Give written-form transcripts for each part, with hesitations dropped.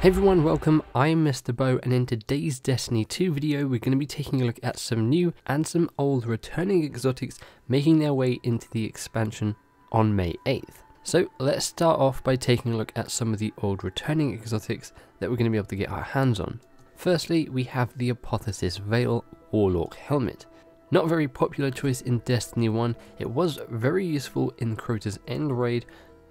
Hey everyone, welcome, I'm MisterBo, and in today's Destiny 2 video we're going to be taking a look at some new and some old returning exotics making their way into the expansion on May 8th. So let's start off by taking a look at some of the old returning exotics that we're going to be able to get our hands on. Firstly, we have the APOTHEOSIS Veil Warlock Helmet. Not a very popular choice in Destiny 1, it was very useful in Crota's End raid,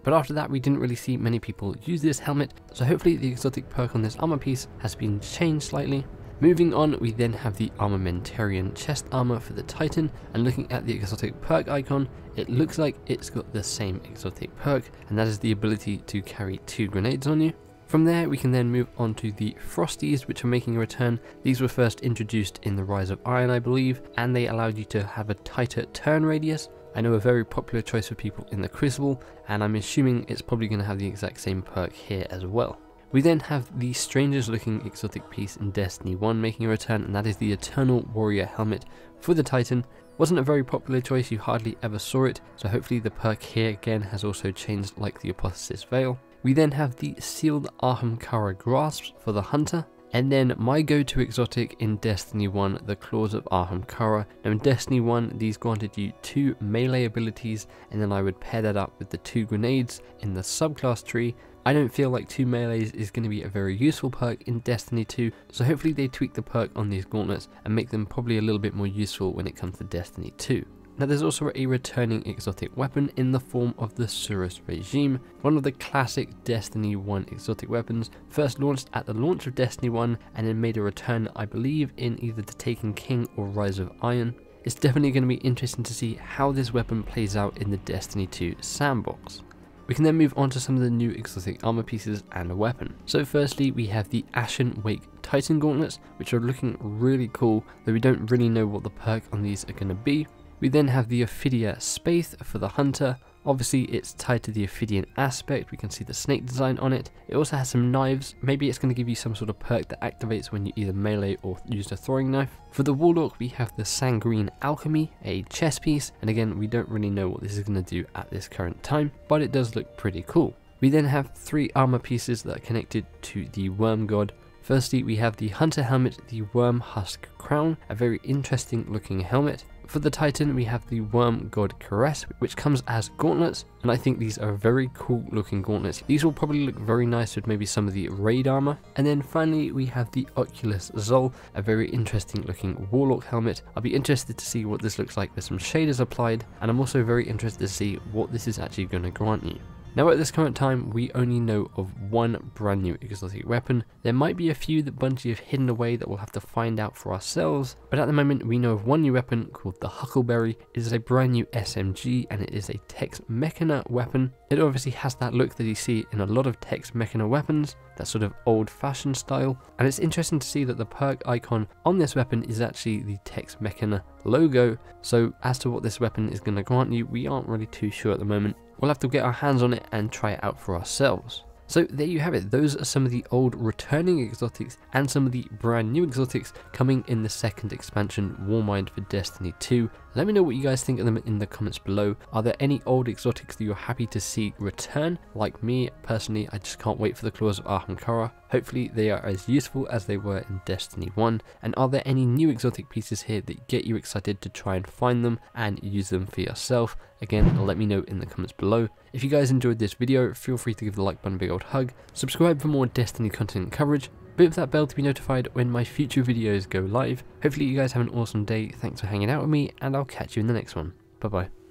but after that we didn't really see many people use this helmet, so hopefully the exotic perk on this armor piece has been changed slightly. Moving on, we then have the Armamentarium chest armor for the Titan, and looking at the exotic perk icon, it looks like it's got the same exotic perk, and that is the ability to carry 2 grenades on you. From there we can then move on to the Frosties, which are making a return. These were first introduced in the Rise of Iron, I believe, and they allowed you to have a tighter turn radius. I know a very popular choice for people in the Crucible, and I'm assuming it's probably going to have the exact same perk here as well. We then have the strangest looking exotic piece in Destiny 1 making a return, and that is the Eternal Warrior Helmet for the Titan. Wasn't a very popular choice, you hardly ever saw it, so hopefully the perk here again has also changed like the APOTHEOSIS Veil. We then have the Sealed AHAMKARA Grasps for the Hunter. And then my go-to exotic in Destiny 1, the Claws of AHAMKARA. Now in Destiny 1, these granted you 2 melee abilities, and then I would pair that up with the 2 grenades in the subclass tree. I don't feel like 2 melees is going to be a very useful perk in Destiny 2, so hopefully they tweak the perk on these gauntlets and make them probably a little bit more useful when it comes to Destiny 2. Now there's also a returning exotic weapon in the form of the Surus Regime, one of the classic Destiny 1 exotic weapons, first launched at the launch of Destiny 1 and then made a return I believe in either the Taken King or Rise of Iron. It's definitely going to be interesting to see how this weapon plays out in the Destiny 2 sandbox. We can then move on to some of the new exotic armor pieces and a weapon. So firstly we have the ASHEN Wake Titan gauntlets, which are looking really cool, though we don't really know what the perk on these are going to be. We then have the Ophidia Spaith for the Hunter. Obviously it's tied to the Ophidian aspect, we can see the snake design on it. It also has some knives, maybe it's going to give you some sort of perk that activates when you either melee or use a throwing knife. For the Warlock we have the SANGUINE Alchemy, a chest piece, and again we don't really know what this is going to do at this current time, but it does look pretty cool. We then have 3 armor pieces that are connected to the WORMGOD. Firstly we have the Hunter helmet, the WORMHUSK crown, a very interesting looking helmet. For the Titan we have the WORMGOD Caress, which comes as gauntlets, and I think these are very cool looking gauntlets. These will probably look very nice with maybe some of the raid armor. And then finally we have the Oculus Zol, a very interesting looking Warlock helmet. I'll be interested to see what this looks like with some shaders applied, and I'm also very interested to see what this is actually going to grant you. Now at this current time we only know of 1 brand new exotic weapon. There might be a few that Bungie have hidden away that we'll have to find out for ourselves, but at the moment we know of 1 new weapon called the HUCKLEBERRY. It is a brand new SMG and it is a Tex Mechana weapon. It obviously has that look that you see in a lot of Tex Mechana weapons, that sort of old fashioned style, and it's interesting to see that the perk icon on this weapon is actually the Tex Mechana logo. So as to what this weapon is going to grant you, we aren't really too sure at the moment. We'll have to get our hands on it and try it out for ourselves. So there you have it, those are some of the old returning exotics and some of the brand new exotics coming in the 2nd expansion, Warmind for Destiny 2. Let me know what you guys think of them in the comments below. Are there any old exotics that you're happy to see return? Like me, personally, I just can't wait for the Claws of AHAMKARA. Hopefully they are as useful as they were in Destiny 1. And are there any new exotic pieces here that get you excited to try and find them and use them for yourself? Again, let me know in the comments below. If you guys enjoyed this video, feel free to give the like button a big old hug. Subscribe for more Destiny content and coverage. Hit that bell to be notified when my future videos go live. Hopefully you guys have an awesome day. Thanks for hanging out with me, and I'll catch you in the next one. Bye bye.